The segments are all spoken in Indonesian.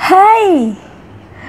Hai,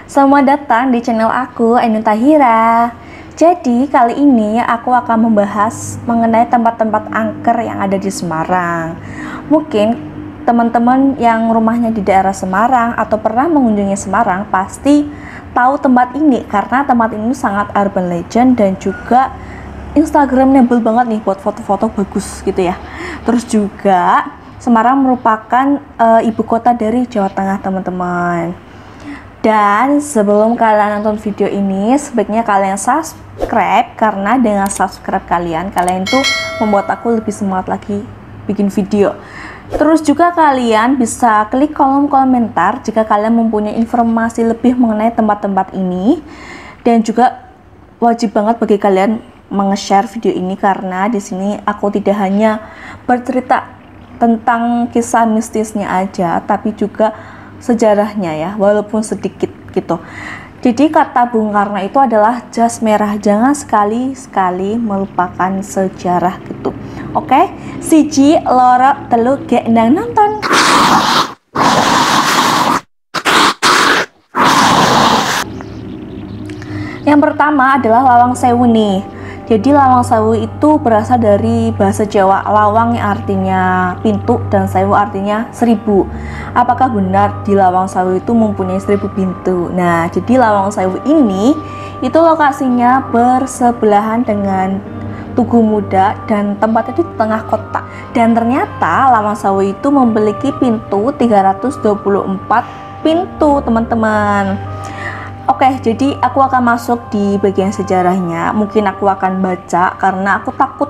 selamat datang di channel aku, Ainun Tahira. Jadi kali ini aku akan membahas mengenai tempat-tempat angker yang ada di Semarang. Mungkin teman-teman yang rumahnya di daerah Semarang atau pernah mengunjungi Semarang pasti tahu tempat ini, karena tempat ini sangat urban legend dan juga Instagramable banget nih buat foto-foto bagus gitu ya. Terus juga Semarang merupakan ibu kota dari Jawa Tengah, teman-teman. Dan sebelum kalian nonton video ini, sebaiknya kalian subscribe, karena dengan subscribe kalian tuh membuat aku lebih semangat lagi bikin video. Terus juga kalian bisa klik kolom komentar jika kalian mempunyai informasi lebih mengenai tempat-tempat ini. Dan juga wajib banget bagi kalian menge-share video ini, karena di sini aku tidak hanya bercerita tentang kisah mistisnya aja, tapi juga sejarahnya ya, walaupun sedikit gitu. Jadi kata Bung Karno itu adalah jas merah, jangan sekali-sekali melupakan sejarah gitu. Oke, siji loro telu gek ndang nonton. Yang pertama adalah Lawang Sewu nih. Jadi Lawang Sewu itu berasal dari bahasa Jawa lawang yang artinya pintu dan sewu artinya 1000. Apakah benar di Lawang Sewu itu mempunyai 1000 pintu? Nah, jadi Lawang Sewu ini itu lokasinya bersebelahan dengan Tugu Muda dan tempat itu di tengah kota. Dan ternyata Lawang Sewu itu memiliki pintu 324 pintu, teman-teman. Oke, jadi aku akan masuk di bagian sejarahnya. Mungkin aku akan baca karena aku takut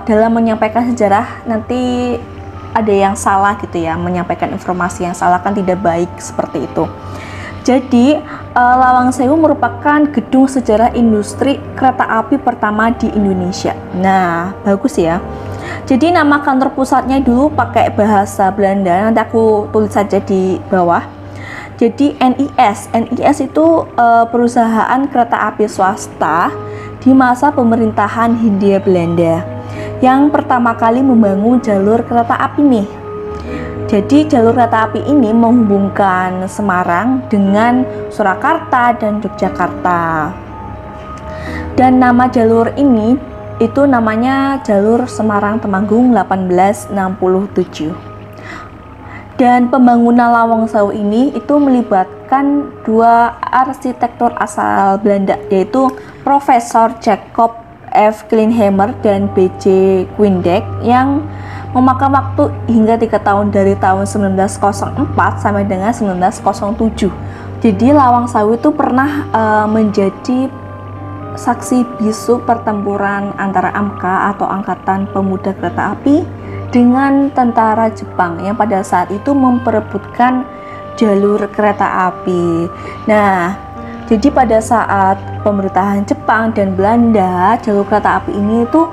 dalam menyampaikan sejarah nanti ada yang salah gitu ya, menyampaikan informasi yang salah kan tidak baik seperti itu. Jadi Lawang Sewu merupakan gedung sejarah industri kereta api pertama di Indonesia. Nah, bagus ya. Jadi nama kantor pusatnya dulu pakai bahasa Belanda, nanti aku tulis saja di bawah. Jadi NIS itu perusahaan kereta api swasta di masa pemerintahan Hindia Belanda yang pertama kali membangun jalur kereta api nih. Jadi jalur kereta api ini menghubungkan Semarang dengan Surakarta dan Yogyakarta. Dan nama jalur ini itu namanya jalur Semarang Temanggung 1867. Dan pembangunan Lawang Sewu ini itu melibatkan dua arsitektur asal Belanda, yaitu Profesor Jacob F. Kleinhammer dan B.J. Quindek, yang memakan waktu hingga 3 tahun dari tahun 1904 sampai dengan 1907. Jadi Lawang Sewu itu pernah menjadi saksi bisu pertempuran antara AMKA atau Angkatan Pemuda Kereta Api dengan tentara Jepang yang pada saat itu memperebutkan jalur kereta api. Nah, jadi pada saat pemerintahan Jepang dan Belanda, jalur kereta api ini itu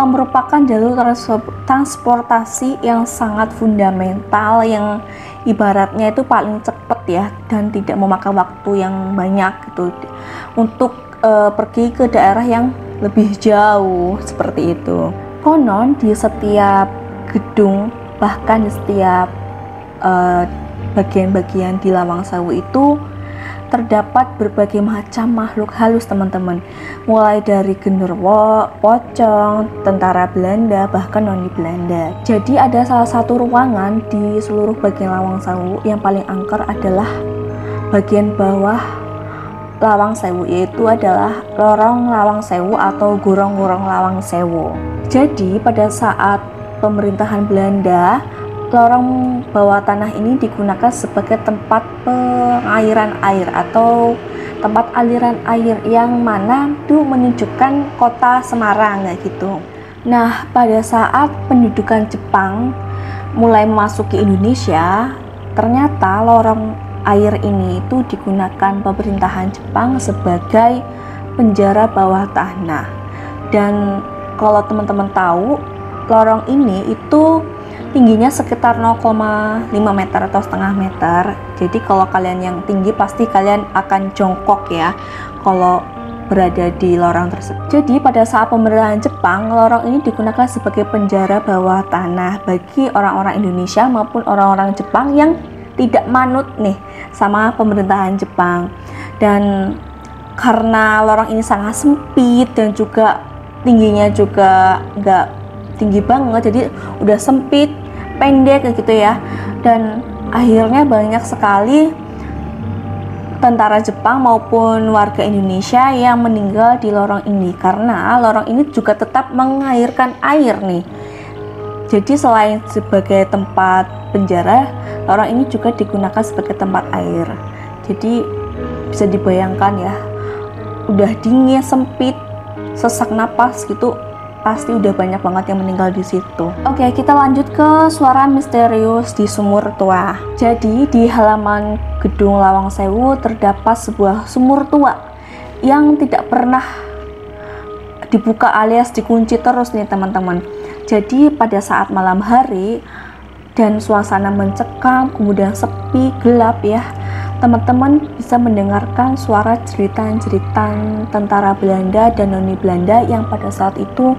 merupakan jalur transportasi yang sangat fundamental, yang ibaratnya itu paling cepat ya, dan tidak memakan waktu yang banyak gitu untuk pergi ke daerah yang lebih jauh seperti itu. Konon di setiap gedung, bahkan di setiap bagian-bagian di Lawang Sewu itu terdapat berbagai macam makhluk halus, teman-teman. Mulai dari genderuwo, pocong, tentara Belanda, bahkan noni Belanda. Jadi ada salah satu ruangan di seluruh bagian Lawang Sewu yang paling angker adalah bagian bawah Lawang Sewu, yaitu adalah Lorong Lawang Sewu atau Gorong-gorong Lawang Sewu. Jadi pada saat pemerintahan Belanda, lorong bawah tanah ini digunakan sebagai tempat pengairan air atau tempat aliran air yang mana itu menunjukkan kota Semarang kayak gitu. Nah, pada saat pendudukan Jepang mulai memasuki Indonesia, ternyata lorong air ini itu digunakan pemerintahan Jepang sebagai penjara bawah tanah. Dan kalau teman-teman tahu, lorong ini itu tingginya sekitar 0,5 meter atau setengah meter. Jadi kalau kalian yang tinggi pasti kalian akan jongkok ya kalau berada di lorong tersebut. Jadi pada saat pemerintahan Jepang, lorong ini digunakan sebagai penjara bawah tanah bagi orang-orang Indonesia maupun orang-orang Jepang yang tidak manut nih sama pemerintahan Jepang. Dan karena lorong ini sangat sempit dan juga tingginya juga nggak tinggi banget, jadi udah sempit, pendek gitu ya. Dan akhirnya banyak sekali tentara Jepang maupun warga Indonesia yang meninggal di lorong ini, karena lorong ini juga tetap mengairkan air nih. Jadi selain sebagai tempat penjara, lorong ini juga digunakan sebagai tempat air. Jadi bisa dibayangkan ya, udah dingin, sempit, sesak napas gitu, pasti udah banyak banget yang meninggal di situ. Oke, kita lanjut ke suara misterius di sumur tua. Jadi di halaman gedung Lawang Sewu terdapat sebuah sumur tua yang tidak pernah dibuka alias dikunci terus nih teman-teman. Jadi pada saat malam hari dan suasana mencekam, kemudian sepi, gelap ya, teman-teman bisa mendengarkan suara jeritan-jeritan tentara Belanda dan noni Belanda yang pada saat itu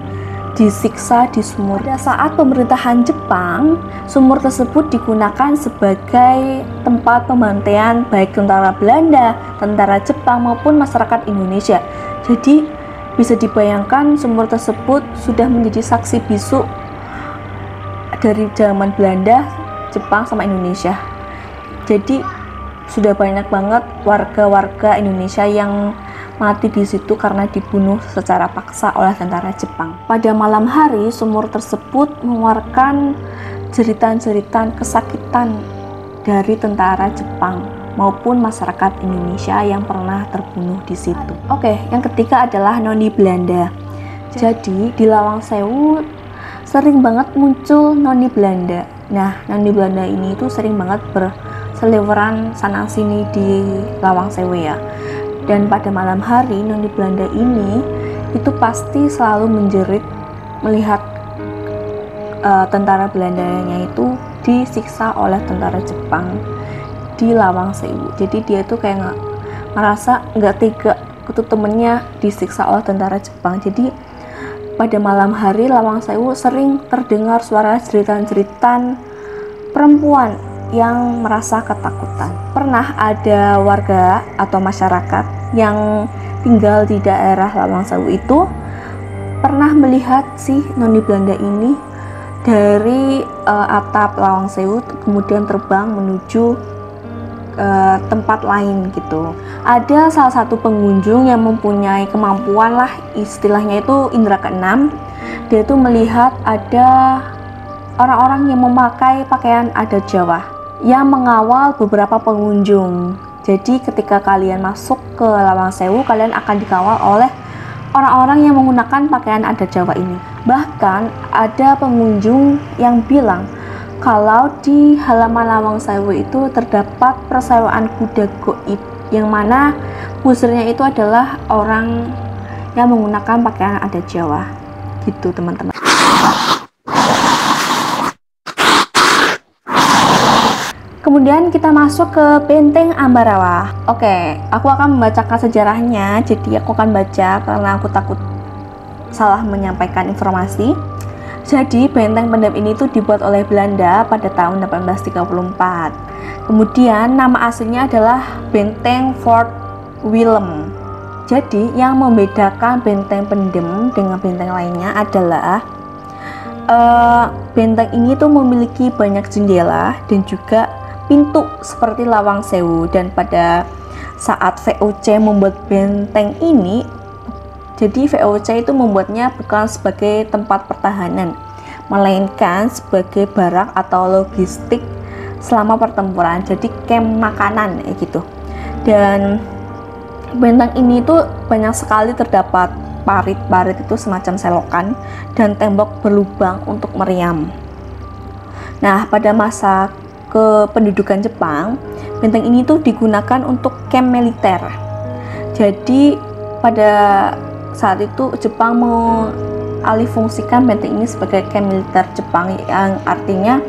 disiksa di sumur. Pada saat pemerintahan Jepang, sumur tersebut digunakan sebagai tempat pembantaian baik tentara Belanda, tentara Jepang maupun masyarakat Indonesia. Jadi bisa dibayangkan sumur tersebut sudah menjadi saksi bisu dari zaman Belanda, Jepang sama Indonesia. Jadi sudah banyak banget warga-warga Indonesia yang mati di situ karena dibunuh secara paksa oleh tentara Jepang. Pada malam hari, sumur tersebut mengeluarkan jeritan-jeritan kesakitan dari tentara Jepang maupun masyarakat Indonesia yang pernah terbunuh di situ. Oke, yang ketiga adalah noni Belanda. Jadi di Lawang Sewu sering banget muncul noni Belanda. Nah, noni Belanda ini itu sering banget berseliweran sana sini di Lawang Sewu ya. Dan pada malam hari, noni Belanda ini itu pasti selalu menjerit melihat tentara Belandanya itu disiksa oleh tentara Jepang di Lawang Sewu. Jadi dia tuh kayak ngerasa nggak tega waktu temennya disiksa oleh tentara Jepang. Jadi pada malam hari Lawang Sewu sering terdengar suara jeritan-jeritan perempuan yang merasa ketakutan. Pernah ada warga atau masyarakat yang tinggal di daerah Lawang Sewu itu pernah melihat si noni Belanda ini dari atap Lawang Sewu kemudian terbang menuju tempat lain gitu. Ada salah satu pengunjung yang mempunyai kemampuan lah, istilahnya itu indera keenam. Dia itu melihat ada orang-orang yang memakai pakaian adat Jawa yang mengawal beberapa pengunjung. Jadi ketika kalian masuk ke Lawang Sewu, kalian akan dikawal oleh orang-orang yang menggunakan pakaian adat Jawa ini. Bahkan ada pengunjung yang bilang kalau di halaman Lawang Sewu itu terdapat persewaan kuda goib, yang mana usernya itu adalah orang yang menggunakan pakaian adat Jawa. Gitu teman-teman. Kemudian kita masuk ke Benteng Ambarawa. Oke, aku akan membacakan sejarahnya, jadi aku akan baca karena aku takut salah menyampaikan informasi. Jadi benteng pendem ini tuh dibuat oleh Belanda pada tahun 1834. Kemudian nama aslinya adalah Benteng Fort Willem. Jadi yang membedakan benteng pendem dengan benteng lainnya adalah benteng ini tuh memiliki banyak jendela dan juga pintu seperti Lawang Sewu. Dan pada saat VOC membuat benteng ini, jadi VOC itu membuatnya bukan sebagai tempat pertahanan, melainkan sebagai barang atau logistik selama pertempuran, jadi camp makanan gitu. Dan benteng ini tuh banyak sekali terdapat parit-parit itu semacam selokan dan tembok berlubang untuk meriam. Nah, pada masa kependudukan Jepang, benteng ini tuh digunakan untuk camp militer. Jadi pada saat itu Jepang mengalihfungsikan benteng ini sebagai camp militer Jepang, yang artinya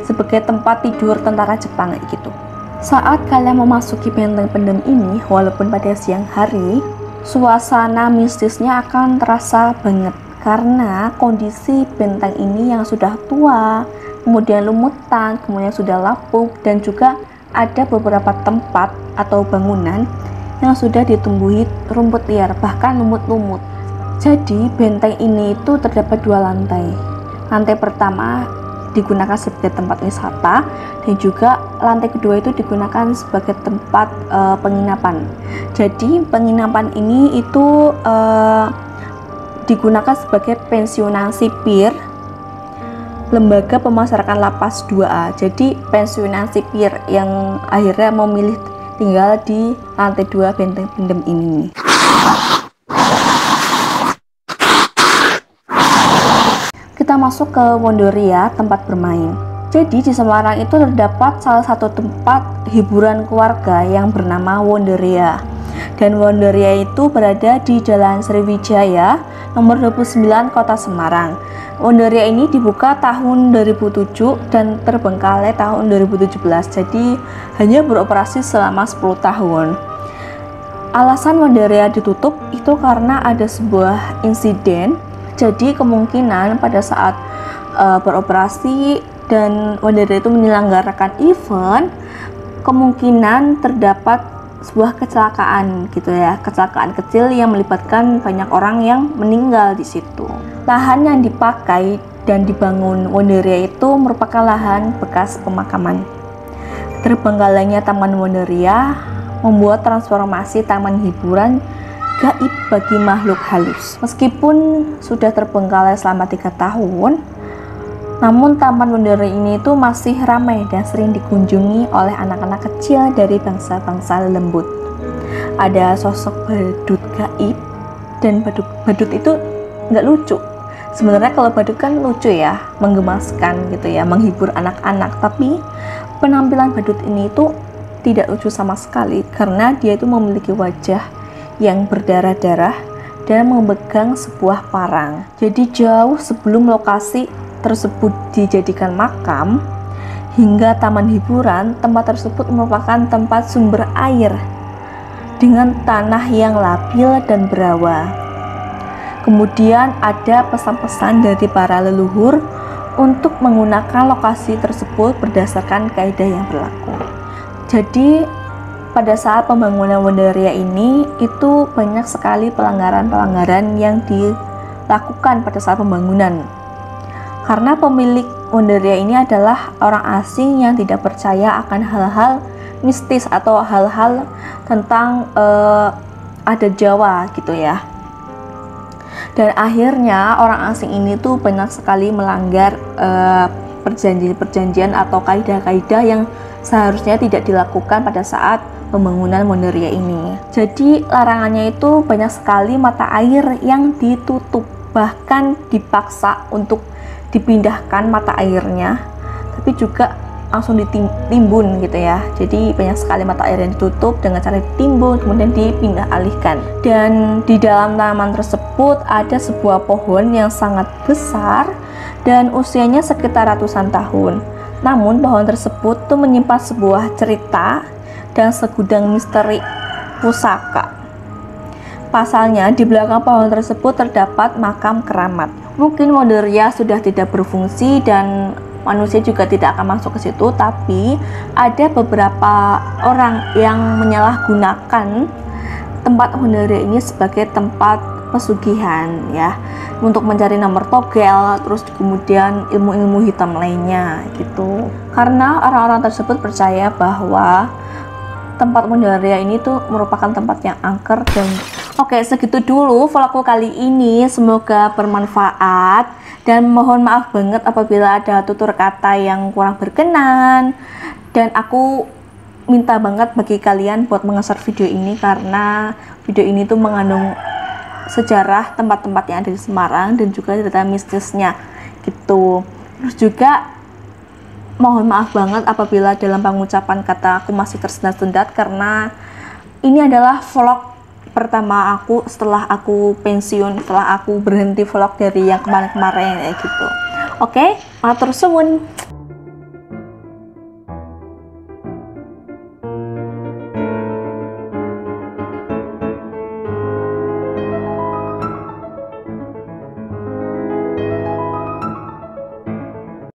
sebagai tempat tidur tentara Jepang gitu. Saat kalian memasuki benteng pendem ini, walaupun pada siang hari, suasana mistisnya akan terasa banget karena kondisi benteng ini yang sudah tua, kemudian lumutan, kemudian sudah lapuk, dan juga ada beberapa tempat atau bangunan yang sudah ditumbuhi rumput liar, bahkan lumut-lumut. Jadi benteng ini itu terdapat 2 lantai. Lantai pertama digunakan sebagai tempat wisata, dan juga lantai kedua itu digunakan sebagai tempat penginapan. Jadi penginapan ini itu digunakan sebagai pensiunan sipir Lembaga Pemasyarakatan Lapas 2A. Jadi pensiunan sipir yang akhirnya memilih tinggal di lantai 2 benteng pendem ini. Kita masuk ke Wondoria, tempat bermain. Jadi di Semarang itu terdapat salah satu tempat hiburan keluarga yang bernama Wondoria. Dan Wondoria itu berada di Jalan Sriwijaya nomor 29 Kota Semarang. Wondoria ini dibuka tahun 2007 dan terbengkalai tahun 2017. Jadi hanya beroperasi selama 10 tahun. Alasan Wondoria ditutup itu karena ada sebuah insiden. Jadi kemungkinan pada saat beroperasi dan Wondoria itu menyelenggarakan event, kemungkinan terdapat sebuah kecelakaan gitu ya, kecelakaan kecil yang melibatkan banyak orang yang meninggal di situ. Lahan yang dipakai dan dibangun Wondoria itu merupakan lahan bekas pemakaman. Terbengkalainya Taman Wondoria membuat transformasi taman hiburan gaib bagi makhluk halus. Meskipun sudah terbengkalai selama 3 tahun, namun Taman Wondoria ini itu masih ramai dan sering dikunjungi oleh anak-anak kecil dari bangsa-bangsa lembut. Ada sosok badut gaib, dan badut itu nggak lucu. Sebenarnya kalau badut kan lucu ya, menggemaskan gitu ya, menghibur anak-anak. Tapi penampilan badut ini itu tidak lucu sama sekali karena dia itu memiliki wajah yang berdarah-darah dan memegang sebuah parang. Jadi jauh sebelum lokasi tersebut dijadikan makam hingga taman hiburan, tempat tersebut merupakan tempat sumber air dengan tanah yang labil dan berawa. Kemudian ada pesan-pesan dari para leluhur untuk menggunakan lokasi tersebut berdasarkan kaidah yang berlaku. Jadi pada saat pembangunan Wondoria ini itu banyak sekali pelanggaran-pelanggaran yang dilakukan pada saat pembangunan. Karena pemilik Wondoria ini adalah orang asing yang tidak percaya akan hal-hal mistis atau hal-hal tentang adat Jawa gitu ya. Dan akhirnya orang asing ini tuh banyak sekali melanggar perjanjian-perjanjian atau kaidah-kaidah yang seharusnya tidak dilakukan pada saat pembangunan Wondoria ini. Jadi larangannya itu banyak sekali mata air yang ditutup, bahkan dipaksa untuk dipindahkan mata airnya, tapi juga langsung ditimbun gitu ya. Jadi banyak sekali mata air yang ditutup dengan cara ditimbun kemudian dipindah alihkan. Dan di dalam taman tersebut ada sebuah pohon yang sangat besar dan usianya sekitar ratusan tahun. Namun pohon tersebut tuh menyimpan sebuah cerita dan segudang misteri pusaka. Pasalnya di belakang pohon tersebut terdapat makam keramat. Mungkin Wondoria sudah tidak berfungsi dan manusia juga tidak akan masuk ke situ, tapi ada beberapa orang yang menyalahgunakan tempat Wondoria ini sebagai tempat pesugihan ya, untuk mencari nomor togel, terus kemudian ilmu-ilmu hitam lainnya gitu. Karena orang-orang tersebut percaya bahwa tempat Wondoria ini tuh merupakan tempat yang angker. Dan oke, segitu dulu vlogku kali ini, semoga bermanfaat dan mohon maaf banget apabila ada tutur kata yang kurang berkenan. Dan aku minta banget bagi kalian buat mengeser video ini karena video ini tuh mengandung sejarah tempat-tempat yang ada di Semarang dan juga cerita mistisnya gitu. Terus juga mohon maaf banget apabila dalam pengucapan kata aku masih tersendat-sendat karena ini adalah vlog pertama aku setelah aku pensiun, setelah aku berhenti vlog dari yang kemarin-kemarin ya gitu. Oke, matur suwun.